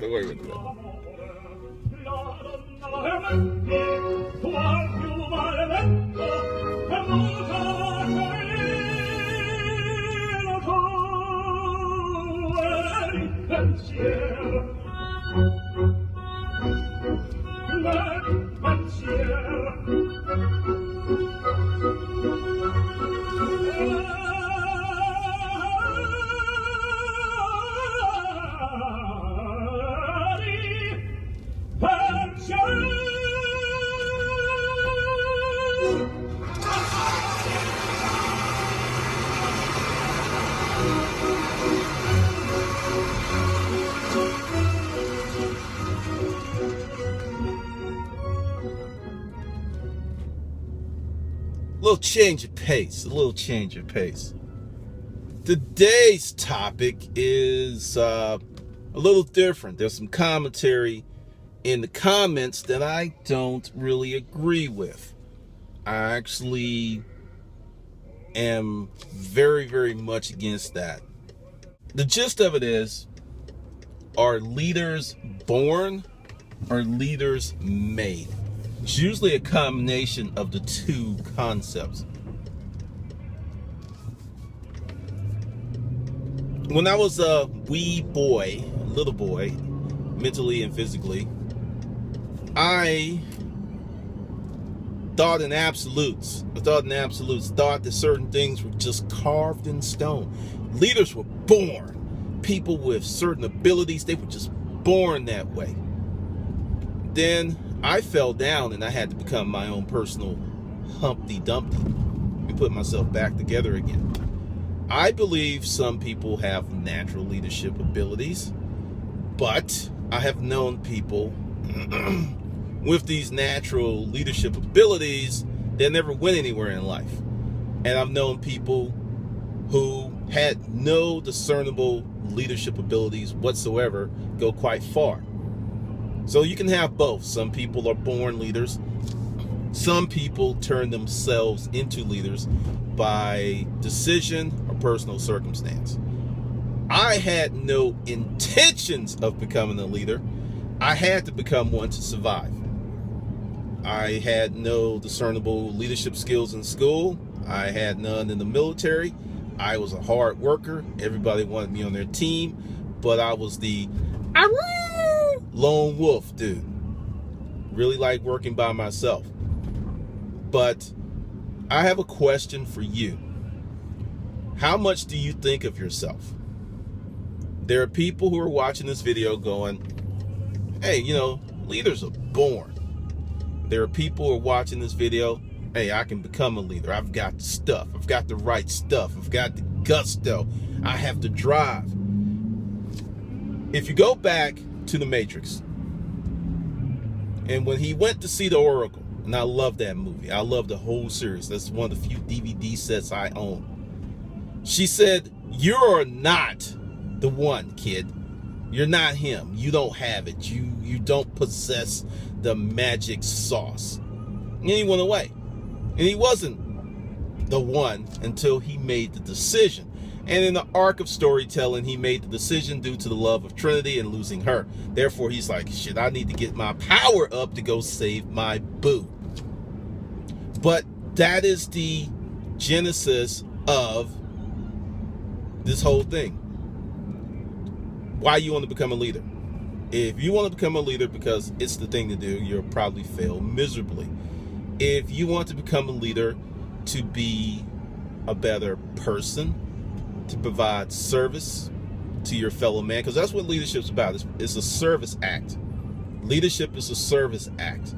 Don't worry about that. A little change of pace. Today's topic is a little different. There's some commentary in the comments that I don't really agree with. I actually am very, very much against that. The gist of it is, are leaders born or leaders made? It's usually a combination of the two concepts. When I was a little boy, mentally and physically, I thought in absolutes. Thought that certain things were just carved in stone. Leaders were born. People with certain abilities, they were just born that way. Then I fell down and I had to become my own personal Humpty Dumpty and put myself back together again. I believe some people have natural leadership abilities, but I have known people with these natural leadership abilities that never went anywhere in life. And I've known people who had no discernible leadership abilities whatsoever go quite far. So you can have both. Some people are born leaders. Some people turn themselves into leaders by decision or personal circumstance. I had no intentions of becoming a leader. I had to become one to survive. I had no discernible leadership skills in school. I had none in the military. I was a hard worker. Everybody wanted me on their team, but I was the lone wolf dude. Really like working by myself. But I have a question for you. How much do you think of yourself? There are people who are watching this video going, hey, leaders are born. There are people who are watching this video, hey, I can become a leader. I've got the stuff. I've got the right stuff. I've got the gusto. I have the drive. If you go back to the Matrix, and when he went to see the Oracle, and I love that movie. I love the whole series. That's one of the few DVD sets I own. She said, you're not the one, kid. You're not him. You don't have it. You don't possess the magic sauce. And he went away. And he wasn't the one until he made the decision. And in the arc of storytelling, he made the decision due to the love of Trinity and losing her. Therefore, he's like, shit, I need to get my power up to go save my boo. But that is the genesis of this whole thing. Why you want to become a leader? If you want to become a leader because it's the thing to do, you'll probably fail miserably. If you want to become a leader to be a better person, to provide service to your fellow man, because that's what leadership's about. It's a service act. Leadership is a service act.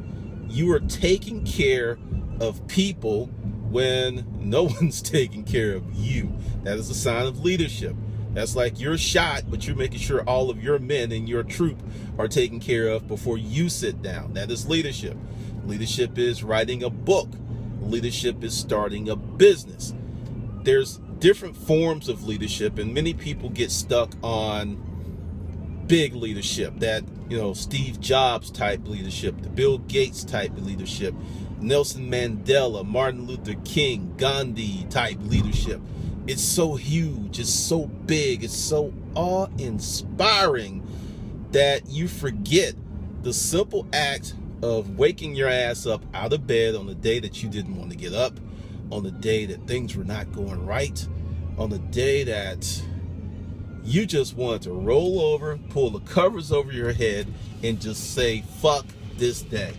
You are taking care of people when no one's taking care of you. That is a sign of leadership. That's like you're shot, but you're making sure all of your men in your troop are taken care of before you sit down. That is leadership. Leadership is writing a book. Leadership is starting a business. There's different forms of leadership, and many people get stuck on big leadership, that, Steve Jobs type leadership, the Bill Gates type leadership, Nelson Mandela, Martin Luther King, Gandhi type leadership. It's so huge, it's so big, it's so awe-inspiring, that you forget the simple act of waking your ass up out of bed on the day that you didn't want to get up, on the day that things were not going right, on the day that you just wanted to roll over, pull the covers over your head, and just say, fuck this day.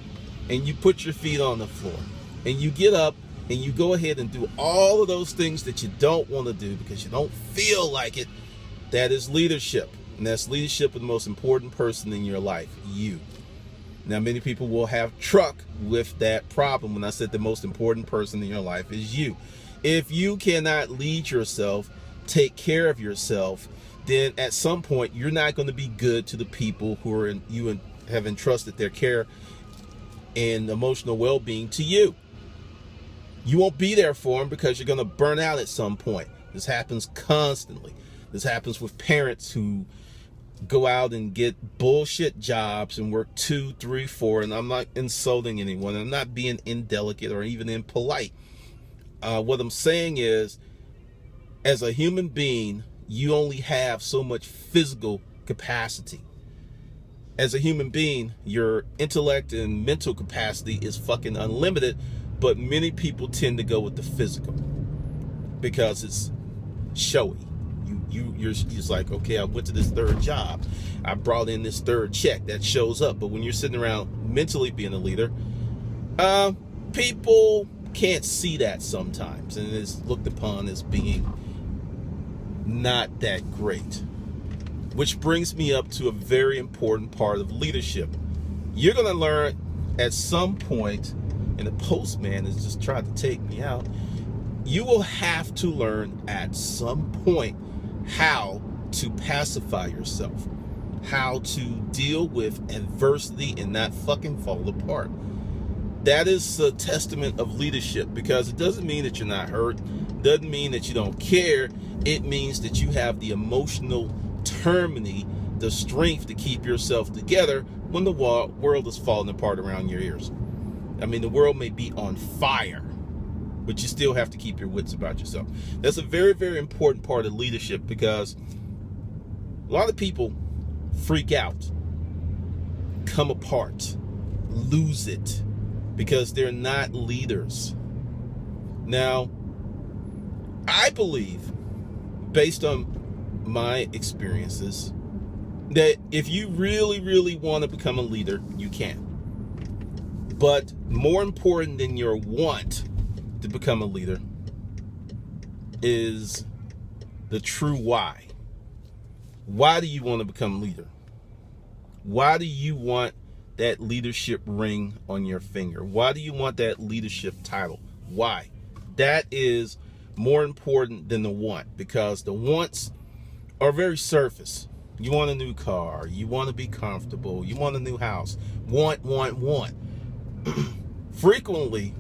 And you put your feet on the floor, and you get up, and you go ahead and do all of those things that you don't want to do because you don't feel like it. That is leadership. And that's leadership with the most important person in your life, you. Now, many people will have truck with that problem when I said the most important person in your life is you. If you cannot lead yourself, take care of yourself, then at some point you're not going to be good to the people who are you have entrusted their care and emotional well-being to you. You won't be there for them because you're going to burn out at some point. This happens constantly. This happens with parents who go out and get bullshit jobs and work 2, 3, 4, and I'm not insulting anyone. I'm not being indelicate or even impolite. What I'm saying is, as a human being, you only have so much physical capacity. As a human being, your intellect and mental capacity is fucking unlimited, but many people tend to go with the physical because it's showy. You're just like, okay, I went to this third job, I brought in this third check that shows up. But when you're sitting around mentally being a leader, people can't see that sometimes, and it's looked upon as being not that great. Which brings me up to a very important part of leadership. You're going to learn at some point, and the postman has just tried to take me out, you will have to learn at some point how to pacify yourself, how to deal with adversity and not fucking fall apart. That is a testament of leadership, because it doesn't mean that you're not hurt, doesn't mean that you don't care. It means that you have the emotional termini, the strength to keep yourself together when the world is falling apart around your ears. I mean, the world may be on fire, but you still have to keep your wits about yourself. That's a very, very important part of leadership, because a lot of people freak out, come apart, lose it, because they're not leaders. Now, I believe, based on my experiences, that if you really, really want to become a leader, you can. But more important than your want to become a leader is the true why. Why do you want to become a leader? Why do you want that leadership ring on your finger? Why do you want that leadership title? Why? That is more important than the want, because the wants are very surface. You want a new car, you want to be comfortable, you want a new house. Want. Frequently,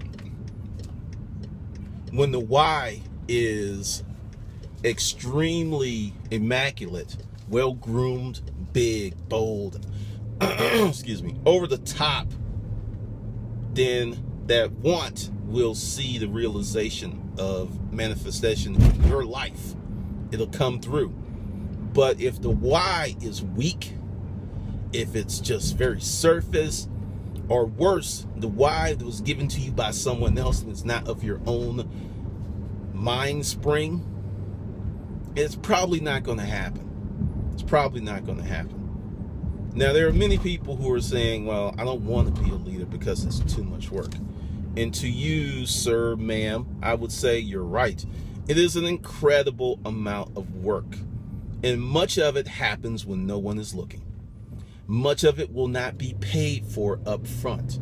when the why is extremely immaculate, well-groomed, big, bold, excuse me, over the top, then that want will see the realization of manifestation in your life. It'll come through. But if the why is weak, if it's just very surface, or worse, the why that was given to you by someone else and it's not of your own mind spring, it's probably not going to happen. It's probably not going to happen. Now, there are many people who are saying, well, I don't want to be a leader because it's too much work. And to you, sir, ma'am, I would say you're right. It is an incredible amount of work. And much of it happens when no one is looking. Much of it will not be paid for up front.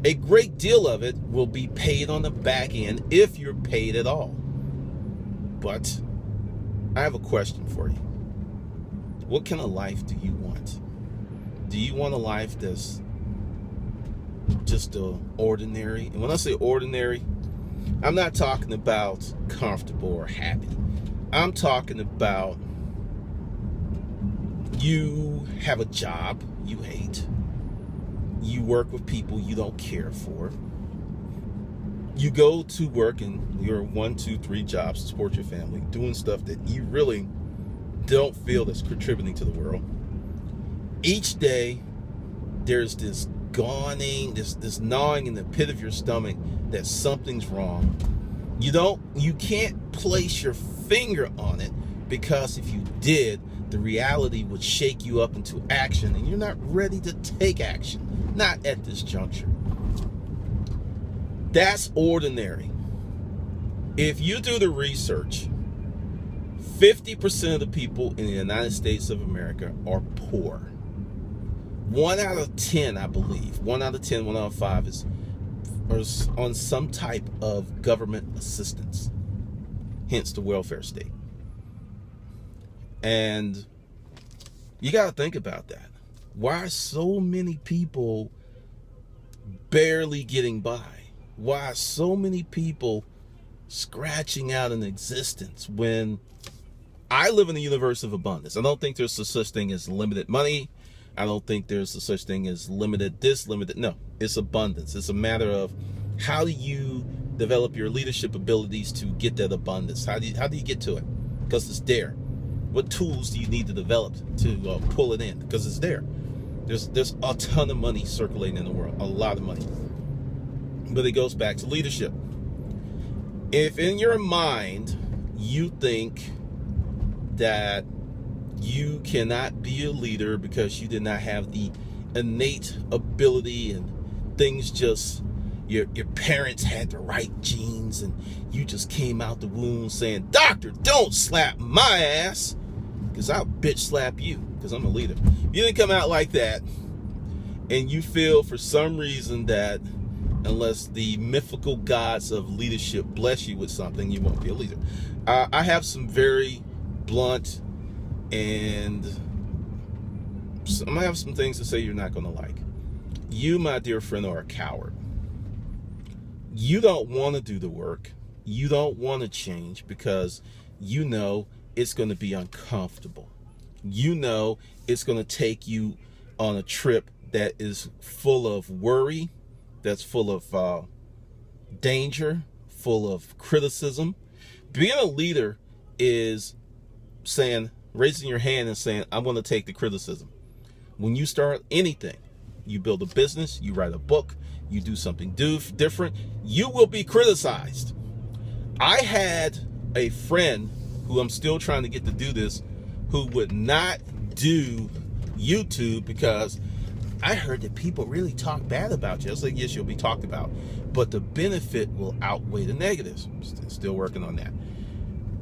A great deal of it will be paid on the back end, if you're paid at all. But I have a question for you. What kind of life do you want? Do you want a life that's just ordinary? And when I say ordinary, I'm not talking about comfortable or happy. I'm talking about you have a job you hate. You work with people you don't care for. You go to work and you're 1, 2, 3 jobs to support your family, doing stuff that you really don't feel that's contributing to the world. Each day, there's this gnawing, this gnawing in the pit of your stomach that something's wrong. You can't place your finger on it, because if you did, the reality would shake you up into action, and you're not ready to take action. Not at this juncture. That's ordinary. If you do the research, 50% of the people in the United States of America are poor. 1 out of 10, I believe, 1 out of 10, 1 out of 5 is on some type of government assistance, hence the welfare state. And you got to think about that. Why are so many people barely getting by? Why are so many people scratching out an existence when I live in a universe of abundance? I don't think there's a such thing as limited money. I don't think there's a such thing as limited this, limited. No, it's abundance. It's a matter of how do you develop your leadership abilities to get that abundance? How do you get to it? Because it's there. What tools do you need to develop to pull it in? Because it's there. There's a ton of money circulating in the world, a lot of money. But it goes back to leadership. If in your mind you think that you cannot be a leader because you did not have the innate ability, and things just, your parents had the right genes, and you just came out the womb saying, "Doctor, don't slap my ass, because I'll bitch slap you, because I'm a leader." You didn't come out like that, and you feel for some reason that unless the mythical gods of leadership bless you with something, you won't be a leader. I have some very blunt, and I might have some things to say you're not going to like. You, my dear friend, are a coward. You don't want to do the work. You don't want to change because you know it's going to be uncomfortable. You know it's going to take you on a trip that is full of worry, that's full of danger, full of criticism. Being a leader is raising your hand and saying, "I'm going to take the criticism." When you start anything, you build a business, you write a book, you do something different, you will be criticized. I had a friend who I'm still trying to get to do this, who would not do YouTube because I heard that people really talk bad about you. I was like, yes, you'll be talked about, but the benefit will outweigh the negatives. Still working on that.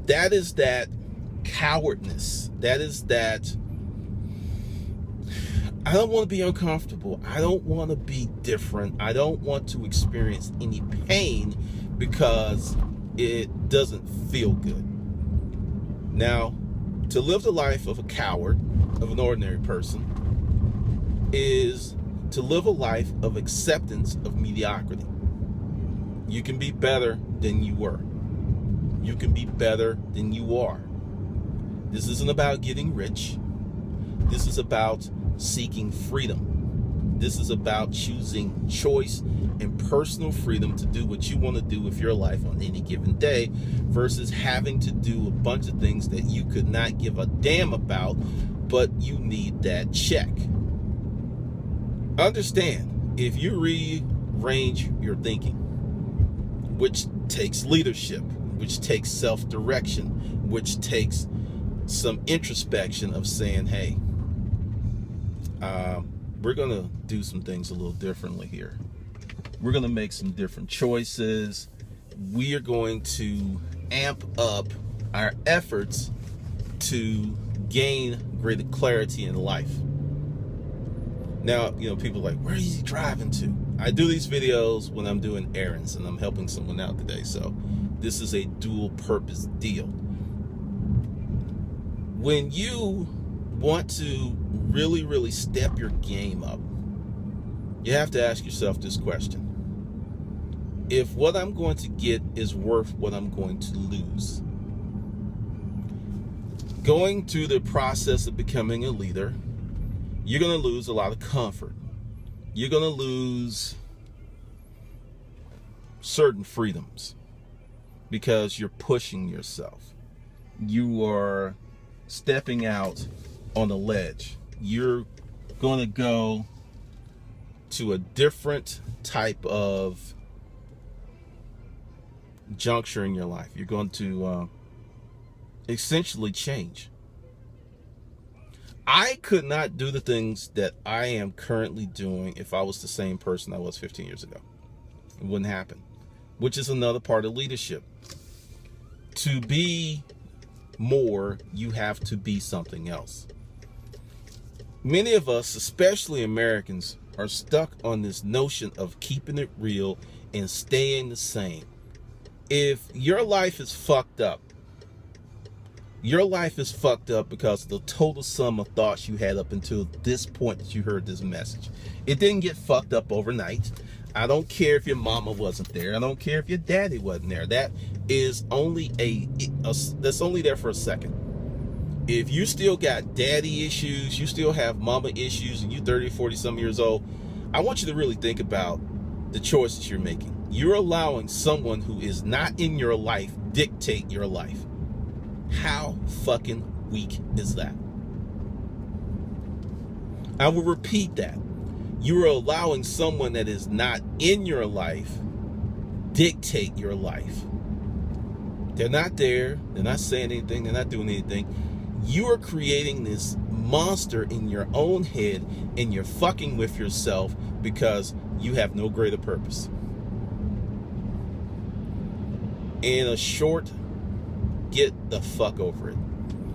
That is that cowardness. That is that I don't want to be uncomfortable. I don't want to be different. I don't want to experience any pain because it doesn't feel good. Now, to live the life of a coward, of an ordinary person, is to live a life of acceptance of mediocrity. You can be better than you were. You can be better than you are. This isn't about getting rich. This is about seeking freedom. This is about choosing choice and personal freedom to do what you want to do with your life on any given day versus having to do a bunch of things that you could not give a damn about, but you need that check. Understand, if you rearrange your thinking, which takes leadership, which takes self-direction, which takes some introspection of saying, hey, we're going to do some things a little differently here. We're going to make some different choices. We are going to amp up our efforts to gain greater clarity in life. Now, people are like, where is he driving to? I do these videos when I'm doing errands and I'm helping someone out today. So this is a dual purpose deal. When you want to really, really step your game up, you have to ask yourself this question. If what I'm going to get is worth what I'm going to lose, going through the process of becoming a leader, you're going to lose a lot of comfort. You're going to lose certain freedoms because you're pushing yourself. You are stepping out on a ledge. You're going to go to a different type of juncture in your life. You're going to essentially change. I could not do the things that I am currently doing if I was the same person I was 15 years ago. It wouldn't happen, which is another part of leadership. To be more, you have to be something else. Many of us, especially Americans, are stuck on this notion of keeping it real and staying the same. If your life is fucked up, your life is fucked up because of the total sum of thoughts you had up until this point that you heard this message. It didn't get fucked up overnight. I don't care if your mama wasn't there. I don't care if your daddy wasn't there. That is only that's only there for a second. If you still got daddy issues, you still have mama issues, and you 30, 40 some years old, I want you to really think about the choices you're making. You're allowing someone who is not in your life dictate your life. How fucking weak is that? I will repeat that. You are allowing someone that is not in your life dictate your life. They're not there. They're not saying anything. They're not doing anything. You are creating this monster in your own head, and you're fucking with yourself because you have no greater purpose. In a short, get the fuck over it.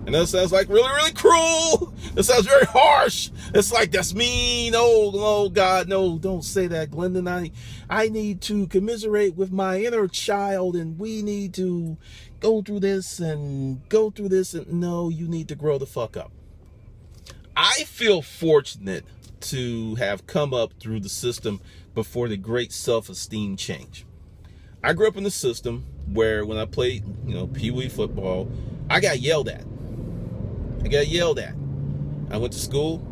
And that sounds like really, really cruel. That sounds very harsh. It's like, that's mean. Oh God, no, don't say that, Glendon. I need to commiserate with my inner child, and we need to go through this and go through this. And no, you need to grow the fuck up. I feel fortunate to have come up through the system before the great self-esteem change. I grew up in the system where when I played, pee-wee football, I got yelled at. I went to school.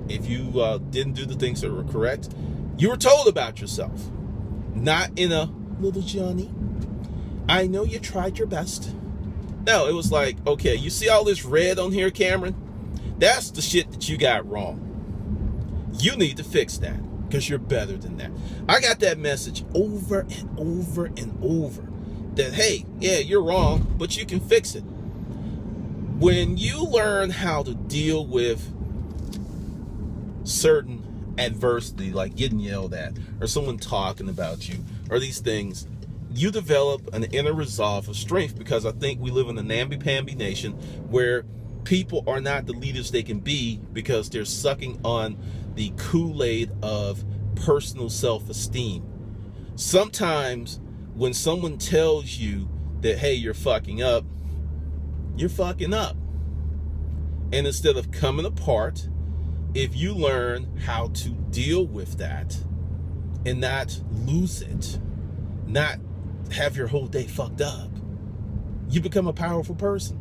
If you didn't do the things that were correct, you were told about yourself. Not in a, little Johnny, I know you tried your best. No, it was like, okay, you see all this red on here, Cameron? That's the shit that you got wrong. You need to fix that because you're better than that. I got that message over and over and over that, hey, yeah, you're wrong, but you can fix it. When you learn how to deal with certain adversity, like getting yelled at or someone talking about you or these things, you develop an inner resolve of strength, because I think we live in a namby-pamby nation where people are not the leaders they can be because they're sucking on the Kool-Aid of personal self-esteem. Sometimes when someone tells you that, hey, you're fucking up, you're fucking up. And instead of coming apart, if you learn how to deal with that and not lose it, not have your whole day fucked up, you become a powerful person.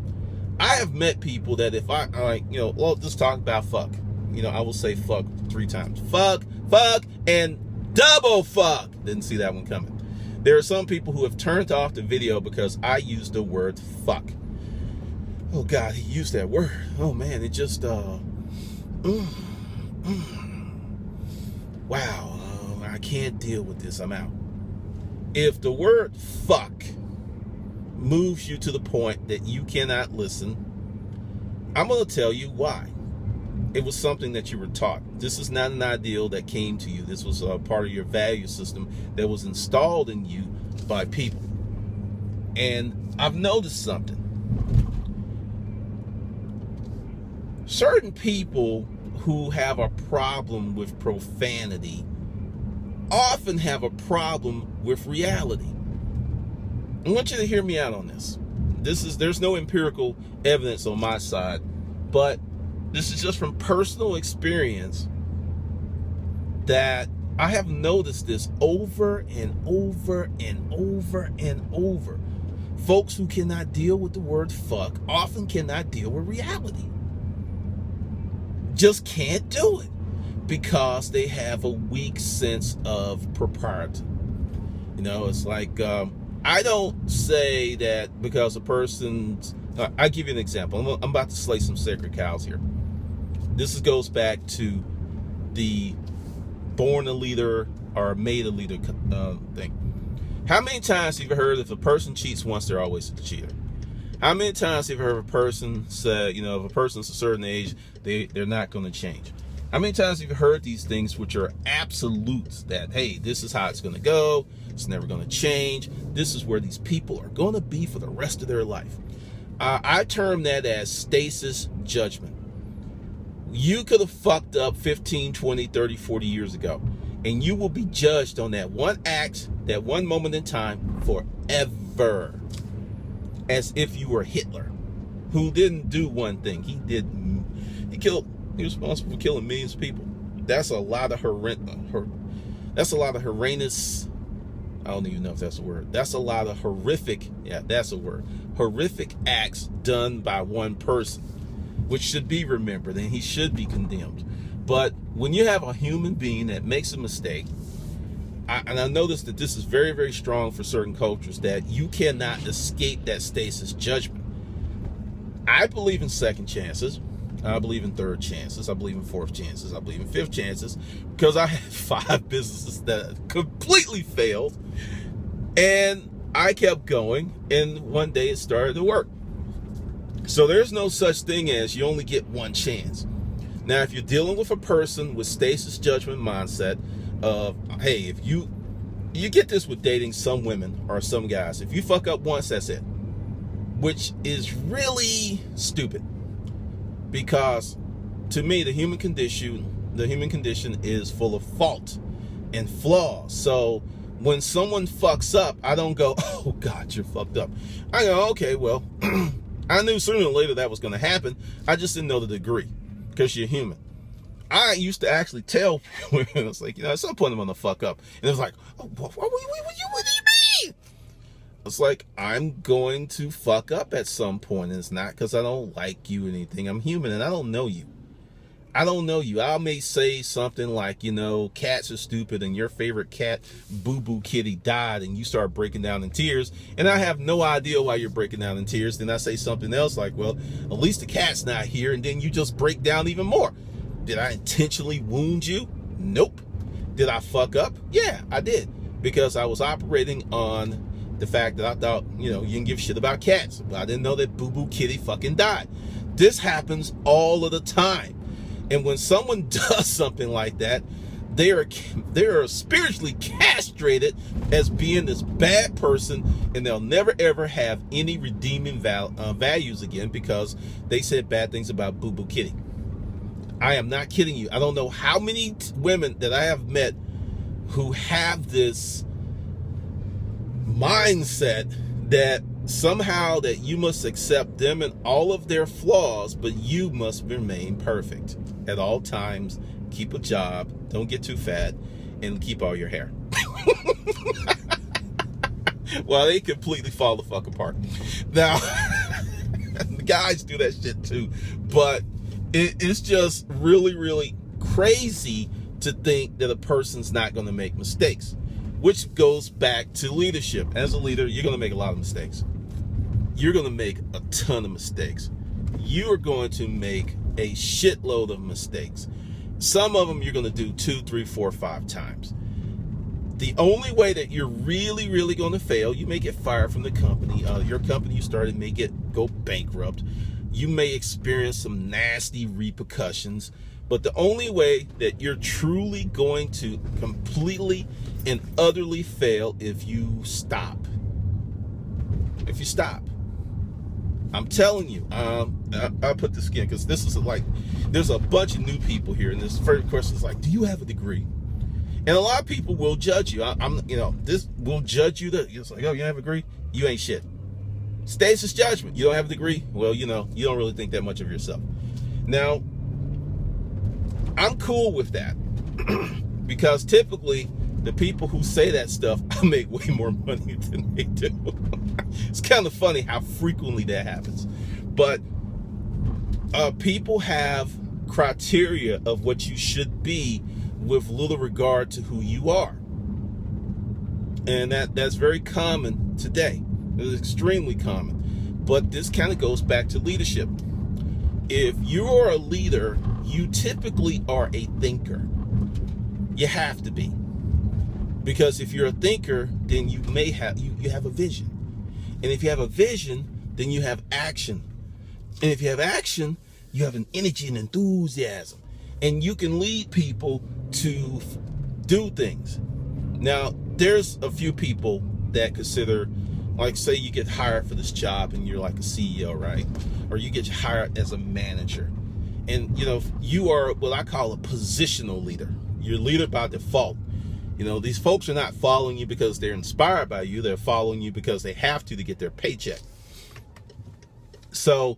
I have met people that if well, just talk about fuck. I will say fuck 3 times. Fuck, and double fuck. Didn't see that one coming. There are some people who have turned off the video because I used the word fuck. Oh God, he used that word. Oh man, it just, wow, I can't deal with this, I'm out. If the word fuck moves you to the point that you cannot listen, I'm going to tell you why. It was something that you were taught. This is not an ideal that came to you. This was a part of your value system that was installed in you by people. And I've noticed something. Certain people who have a problem with profanity often have a problem with reality. I want you to hear me out on this. There's no empirical evidence on my side, but this is just from personal experience that I have noticed this over and over and over and over. Folks who cannot deal with the word fuck often cannot deal with reality. Just can't do it because they have a weak sense of propriety. It's like, I don't say that because a person's, I'll give you an example. I'm about to slay some sacred cows here. This goes back to the born a leader or made a leader thing. How many times have you heard if a person cheats once, they're always a cheater? How many times have you heard a person say, you know, if a person's a certain age, they're not going to change? How many times have you heard these things which are absolutes that, hey, this is how it's going to go, it's never going to change, this is where these people are going to be for the rest of their life? I term that as stasis judgment. You could have fucked up 15, 20, 30, 40 years ago, and you will be judged on that one act, that one moment in time, forever. As if you were Hitler, who didn't do one thing. He was responsible for killing millions of people. That's a lot of horrendous, I don't even know if that's a word. That's a lot of horrific, yeah, that's a word. Horrific acts done by one person, which should be remembered, and he should be condemned. But when you have a human being that makes a mistake, and I noticed that this is very, very strong for certain cultures, that you cannot escape that stasis judgment. I believe in second chances. I believe in third chances. I believe in fourth chances. I believe in fifth chances, because I had 5 businesses that completely failed, and I kept going, and one day it started to work. So there's no such thing as you only get one chance. Now, if you're dealing with a person with stasis judgment mindset of, hey, if you get this with dating some women or some guys, if you fuck up once, that's it, which is really stupid, because to me the human condition is full of fault and flaws. So when someone fucks up, I don't go, oh God, you're fucked up. I go, okay, well, I knew sooner or later that was going to happen. I just didn't know the degree, because you're human. I used to actually tell women, it's like, you know, at some point I'm going to fuck up. And it was like, oh, what do you mean? It's like, I'm going to fuck up at some point. And it's not because I don't like you or anything. I'm human, and I don't know you. I may say something like, you know, cats are stupid, and your favorite cat, Boo Boo Kitty, died, and you start breaking down in tears, and I have no idea why you're breaking down in tears. Then I say something else like, well, at least the cat's not here, and then you just break down even more. Did I intentionally wound you? Nope. Did I fuck up? Yeah, I did, because I was operating on the fact that I thought, you know, you didn't give a shit about cats, but I didn't know that Boo Boo Kitty fucking died. This happens all of the time. And when someone does something like that, they are spiritually castrated as being this bad person, and they'll never ever have any redeeming values again, because they said bad things about Boo Boo Kitty. I am not kidding you. I don't know how many women that I have met who have this mindset that somehow that you must accept them and all of their flaws, but you must remain perfect at all times. Keep a job, don't get too fat, and keep all your hair. Well, they completely fall the fuck apart. Now, the guys do that shit too, but it's just really, really crazy to think that a person's not going to make mistakes, which goes back to leadership. As a leader, you're going to make a lot of mistakes. You're going to make a ton of mistakes. You are going to make a shitload of mistakes. Some of them you're going to do 2, 3, 4, 5 times. The only way that you're really, really going to fail, you may get fired from the company. Your company you started may go bankrupt. You may experience some nasty repercussions. But the only way that you're truly going to completely and utterly fail if you stop. If you stop. I'm telling you, I'll put this again, because this is like, there's a bunch of new people here, and this first question is like, do you have a degree? And a lot of people will judge you. This will judge you. It's like, oh, you don't have a degree? You ain't shit. Stasis judgment. You don't have a degree? Well, you don't really think that much of yourself. Now, I'm cool with that because typically the people who say that stuff make way more money than they do. It's kind of funny how frequently that happens. But people have criteria of what you should be with little regard to who you are. And that's very common today. It's extremely common. But this kind of goes back to leadership. If you're a leader, you typically are a thinker. You have to be. Because if you're a thinker, then you may have you have a vision. And if you have a vision, then you have action. And if you have action, you have an energy and enthusiasm. And you can lead people to do things. Now, there's a few people that consider, like, say you get hired for this job and you're like a CEO, right? Or you get hired as a manager. And, you are what I call a positional leader. You're a leader by default. These folks are not following you because they're inspired by you. They're following you because they have to get their paycheck. So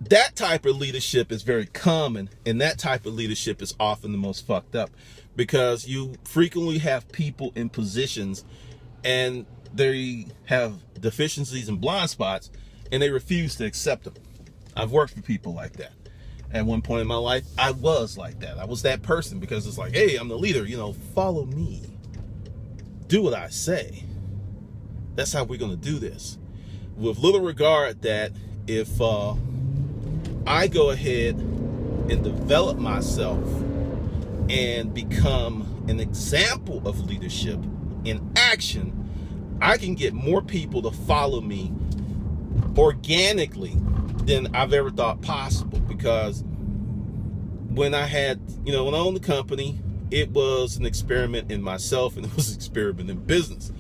that type of leadership is very common, and that type of leadership is often the most fucked up, because you frequently have people in positions and they have deficiencies and blind spots, and they refuse to accept them. I've worked for people like that. At one point in my life, I was like that. I was that person, because it's like, hey, I'm the leader, follow me. Do what I say. That's how we're going to do this. With little regard that if I go ahead and develop myself and become an example of leadership in action, I can get more people to follow me organically than I've ever thought possible. Because when I had, when I owned the company, it was an experiment in myself, and it was an experiment in business.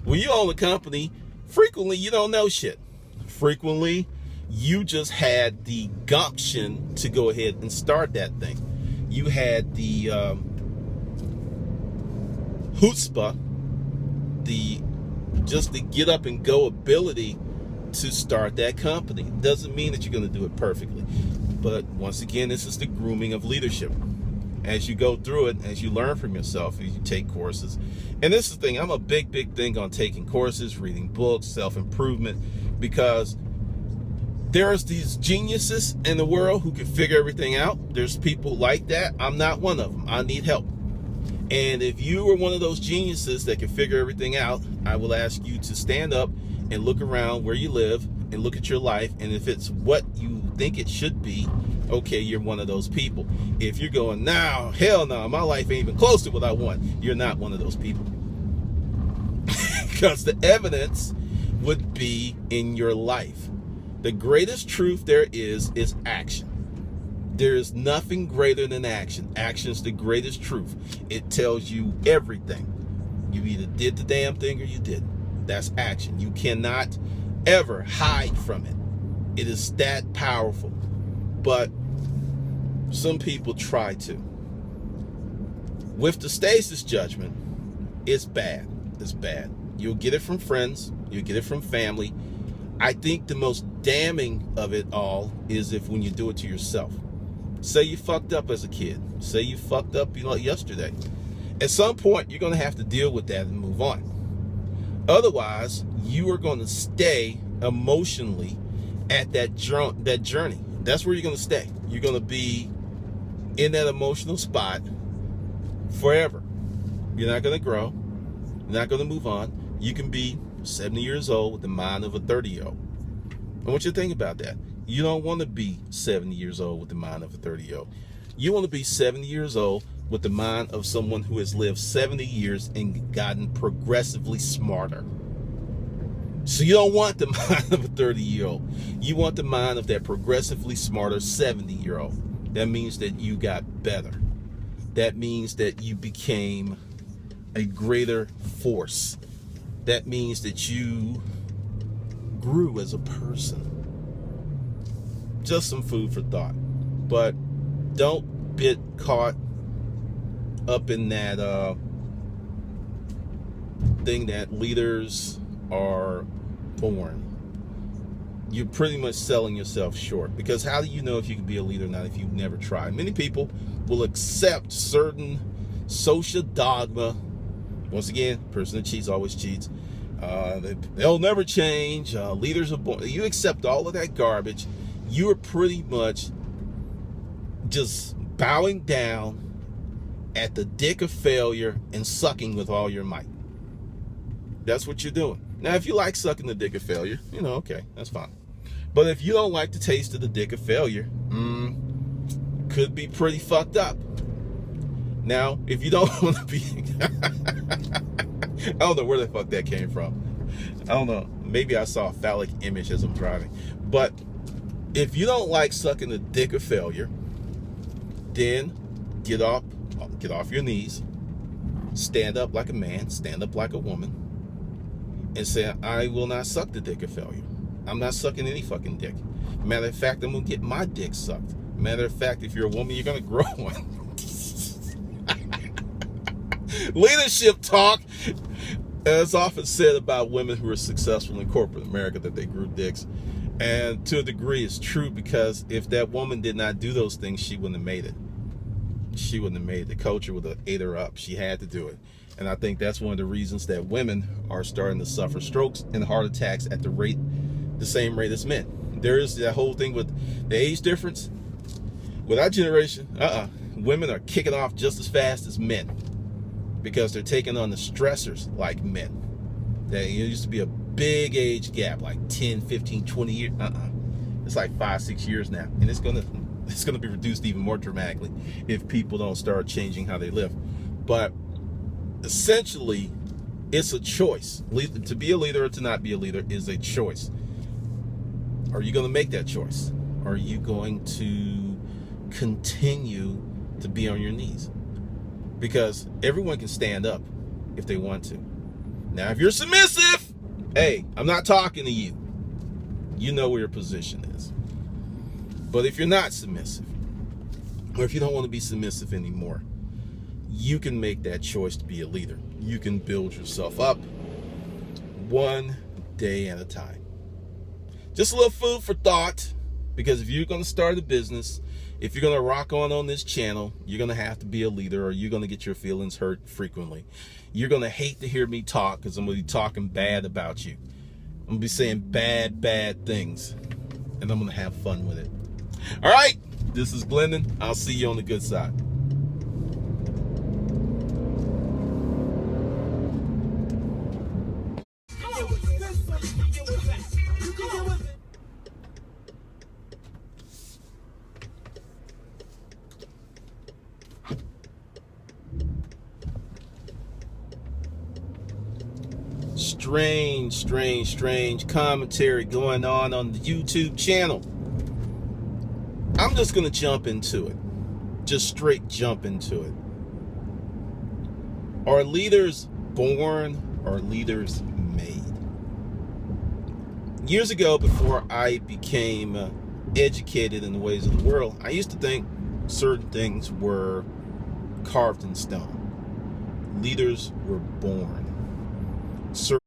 When you own a company, frequently you don't know shit. Frequently, you just had the gumption to go ahead and start that thing. You had the chutzpah, the get up and go ability to start that company. Doesn't mean that you're going to do it perfectly. But once again, this is the grooming of leadership. As you go through it, as you learn from yourself, as you take courses. And this is the thing, I'm a big thing on taking courses, reading books, self-improvement, because there's these geniuses in the world who can figure everything out. There's people like that. I'm not one of them. I need help. And if you are one of those geniuses that can figure everything out, I will ask you to stand up and look around where you live and look at your life. And if it's what you think it should be, okay, you're one of those people. If you're going, no, hell no, my life ain't even close to what I want, you're not one of those people. Because the evidence would be in your life. The greatest truth there is action. There is nothing greater than action. Action is the greatest truth. It tells you everything. You either did the damn thing or you didn't. That's action. You cannot ever hide from it. It is that powerful. But some people try to. With the stasis judgment, it's bad. It's bad. You'll get it from friends. You'll get it from family. I think the most damning of it all is when you do it to yourself. Say you fucked up as a kid. Say you fucked up, yesterday. At some point, you're going to have to deal with that and move on. Otherwise, you are going to stay emotionally at that journey. That's where you're going to stay. You're going to be in that emotional spot forever. You're not going to grow. You're not going to move on. You can be 70 years old with the mind of a 30-year-old. I want you to think about that. You don't want to be 70 years old with the mind of a 30-year-old. You want to be 70 years old with the mind of someone who has lived 70 years and gotten progressively smarter. So you don't want the mind of a 30-year-old. You want the mind of that progressively smarter 70-year-old. That means that you got better. That means that you became a greater force. That means that you grew as a person. Just some food for thought. But don't get caught up in that thing that leaders are born. You're pretty much selling yourself short, because how do you know if you can be a leader or not if you've never tried? Many people will accept certain social dogma. Once again, person that cheats always cheats. They'll never change. Leaders are born. You accept all of that garbage, you are pretty much just bowing down at the dick of failure and sucking with all your might. That's what you're doing. Now, if you like sucking the dick of failure, okay, that's fine. But if you don't like the taste of the dick of failure, could be pretty fucked up. Now, if you don't want to be, I don't know where the fuck that came from. I don't know. Maybe I saw a phallic image as I'm driving. But if you don't like sucking the dick of failure, then get off your knees, stand up like a man, stand up like a woman, and say, I will not suck the dick of failure. I'm not sucking any fucking dick. Matter of fact, I'm gonna get my dick sucked. Matter of fact, if you're a woman, you're gonna grow one. Leadership talk. It's often said about women who are successful in corporate America that they grew dicks. And to a degree, it's true, because if that woman did not do those things, she wouldn't have made it. She wouldn't have made it. The culture would have ate her up. She had to do it. And I think that's one of the reasons that women are starting to suffer strokes and heart attacks at the same rate as men. There is that whole thing with the age difference. With our generation, women are kicking off just as fast as men, because they're taking on the stressors like men. There used to be a big age gap, like 10, 15, 20 years. It's like 5, 6 years now. And it's gonna be reduced even more dramatically if people don't start changing how they live. But essentially, it's a choice. To be a leader or to not be a leader is a choice. Are you gonna make that choice? Are you going to continue to be on your knees? Because everyone can stand up if they want to. Now, if you're submissive, hey, I'm not talking to you. You know where your position is. But if you're not submissive, or if you don't want to be submissive anymore, you can make that choice to be a leader. You can build yourself up one day at a time. Just a little food for thought, because if you're going to start a business, if you're going to rock on this channel, you're going to have to be a leader, or you're going to get your feelings hurt frequently. You're going to hate to hear me talk, because I'm going to be talking bad about you. I'm going to be saying bad things, and I'm going to have fun with it. All right, this is Glendon. I'll see you on the good side. Strange commentary going on the YouTube channel. I'm just going to jump into it. Just straight jump into it. Are leaders born or leaders made? Years ago, before I became educated in the ways of the world, I used to think certain things were carved in stone. Leaders were born. Certain